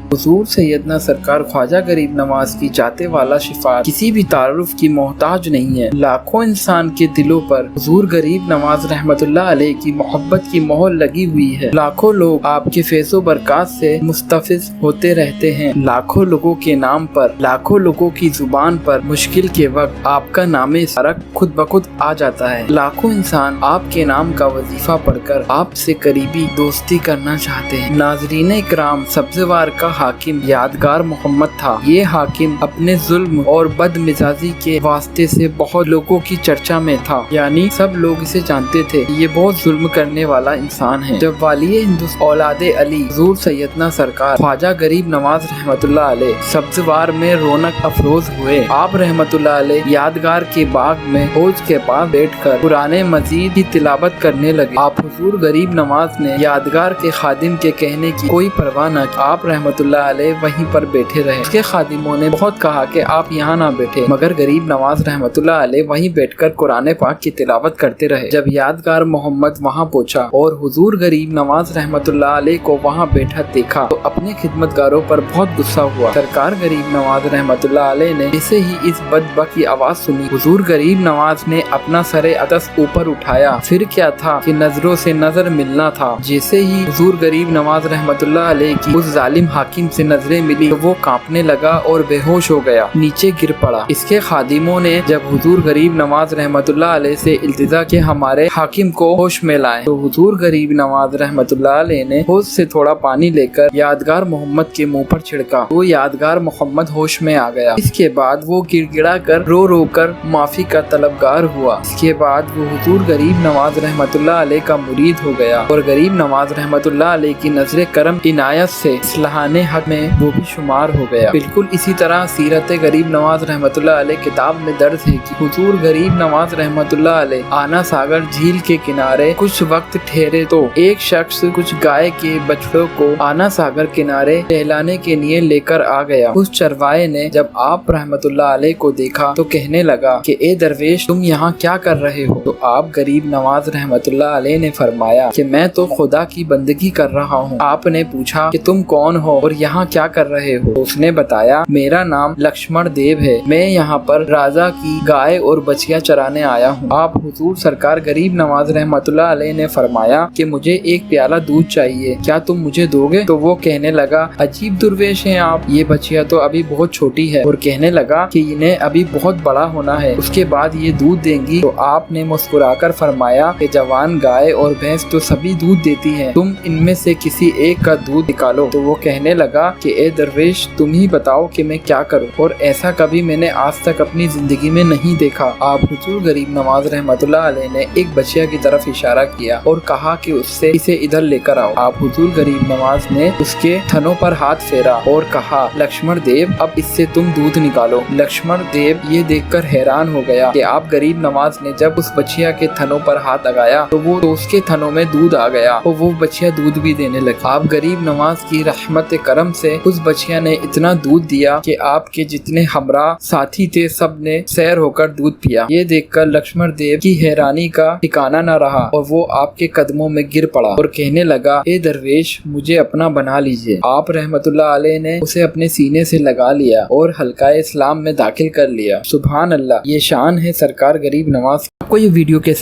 हुजूर सैयदना सरकार ख्वाजा गरीब नवाज की जाते वाला शिफात किसी भी तारुफ की मोहताज नहीं है। लाखों इंसान के दिलों पर हुजूर गरीब नवाज रहमतुल्लाह अलैह की मोहब्बत की मोहर लगी हुई है। लाखों लोग आपके फैज़ो बरकत से मुस्तफिज होते रहते हैं। लाखों लोगों के नाम पर, लाखों लोगों की जुबान पर मुश्किल के वक्त आपका नामे सरक खुद ब खुद आ जाता है। लाखों इंसान आपके नाम का वजीफा पढ़कर आपसे करीबी दोस्ती करना चाहते हैं। नाज़रीन इकराम, सब्ज़वार का हाकिम यादगार मोहम्मद था। ये हाकिम अपने जुल्म और बदमिजाजी के वास्ते से बहुत लोगों की चर्चा में था, यानी सब लोग इसे जानते थे। ये बहुत जुल्म करने वाला इंसान है। जब वालिए हिंदुस्तान औलादे अली हुजूर सैयदना सरकार ख्वाजा गरीब नवाज रहमतुल्लाह अलैह सब्ज़वार में रौनक अफरोज हुए, आप रहमतुल्लाह अलैह यादगार के बाग में हौज के पास बैठकर कुरान मजीद की तिलावत करने लगे। आप हुजूर गरीब नवाज ने यादगार के खादिम के कहने की कोई परवाह न की। आप रहमतुल्लाह अलैह वहीं पर बैठे रहे। उसके खादिमों ने बहुत कहा कि आप यहाँ ना बैठे, मगर गरीब नवाज रहमतुल्लाह अलैह वहीं बैठकर कुरान पाक की तिलावत करते रहे। जब यादगार मोहम्मद वहाँ पहुँचा और हुजूर गरीब नवाज रहमतुल्लाह अलैह को वहाँ बैठा देखा तो अपने खिदमतगारों पर बहुत गुस्सा हुआ। सरकार गरीब नवाज रहमतुल्लाह अलैह ने जैसे ही इस बदबक की आवाज सुनी, हुजूर गरीब नवाज ने अपना सरे अदस ऊपर उठाया। फिर क्या था कि नजरों से नजर मिलना था। जैसे ही हुजूर गरीब नवाज रहमतुल्लाह अलैह की उस जालिम हाकिम से नजरें मिली तो वो कांपने लगा और बेहोश हो गया, नीचे गिर पड़ा। इसके खादिमों ने जब हुजूर गरीब नवाज रहमतुल्लाह अलैह से इल्तिजा के हमारे हाकिम को होश में लाए, तो हुजूर गरीब नवाज रहमतुल्लाह अलैह ने होश से थोड़ा पानी लेकर यादगार मोहम्मद के मुंह पर छिड़का। वो यादगार मोहम्मद होश में आ गया। इसके बाद वो गिड़गिड़ा कर रो रो कर माफी का तलबगार हुआ। इसके बाद वो हुजूर गरीब नवाज रहमतुल्लाह अलैह का मुरीद हो गया और गरीब नवाज रहमतुल्लाह अलैह की नजरे करम इनायत से इस्लाहाने हक में वो भी शुमार हो गया। बिल्कुल इसी तरह सीरत गरीब नवाज रहमतुल्लाह अलैह किताब में दर्ज है कि हुजूर गरीब नवाज रहमतुल्लाह अलैह आना सागर झील के किनारे कुछ वक्त ठहरे तो एक शख्स कुछ गाय के बछड़ों को आना सागर किनारे टहलाने के लिए लेकर आ गया। उस चरवाहे ने जब आप रहमतुल्लाह अलैह को देखा तो कहने लगा कि ए दरवेश, तुम यहाँ क्या कर रहे हो? तो आप गरीब नवाज रहमतुल्लाह अलैह ने फरमाया कि मैं तो खुदा की बंदगी कर रहा हूँ। आपने पूछा कि तुम कौन हो और यहाँ क्या कर रहे हो? तो उसने बताया, मेरा नाम लक्ष्मण देव है, मैं यहाँ पर राजा की गाय और बछिया चराने आया हूँ। आप हुजूर सरकार गरीब नवाज रहमतुल्लाह अलैह ने फरमाया कि मुझे एक प्याला दूध चाहिए, क्या तुम मुझे दोगे? तो वो कहने लगा, अजीब दुर्वेश हैं आप, ये बछिया तो अभी बहुत छोटी है। और कहने लगा कि इन्हें अभी बहुत बड़ा होना है, उसके बाद ये दूध देंगी। तो आपने मुस्कुराकर फरमाया कि जवान गाय और भैंस तो सभी दूध देती हैं, तुम इनमें से किसी एक का दूध निकालो। तो वो कहने लगा कि ए दरवेश, तुम ही बताओ कि मैं क्या करूं, और ऐसा कभी मैंने आज तक अपनी जिंदगी में नहीं देखा। आप हुजूर गरीब नवाज रहमतुल्लाह अलैह ने एक बछिया की तरफ इशारा किया और कहा कि उससे इसे इधर लेकर आओ। आप हुजूर गरीब नवाज ने उसके थनों पर हाथ फेरा और कहा, लक्ष्मण देव, अब इससे तुम दूध निकालो। लक्ष्मण देव ये देखकर हैरान हो गया कि आप गरीब नवाज ने जब उस बछिया के थनों पर हाथ लगाया तो उसके थनों में दूध आ गया और वो बछिया दूध भी देने लगी। आप गरीब नवाज की रहमत करम से उस बछिया ने इतना दूध दिया कि आपके जितने हमरा साथी थे सब ने सैर होकर दूध पिया। ये देखकर लक्ष्मण देव की हैरानी का ठिकाना न रहा और वो आपके कदमों में गिर पड़ा और कहने लगा, ए दरवेश, मुझे अपना बना लीजिए। आप रहमतुल्लाह अलैह ने उसे अपने सीने से लगा लिया और हल्काए इस्लाम में दाखिल कर लिया। सुभान अल्लाह, ये शान है सरकार गरीब नवाज। आपको ये वीडियो कैसा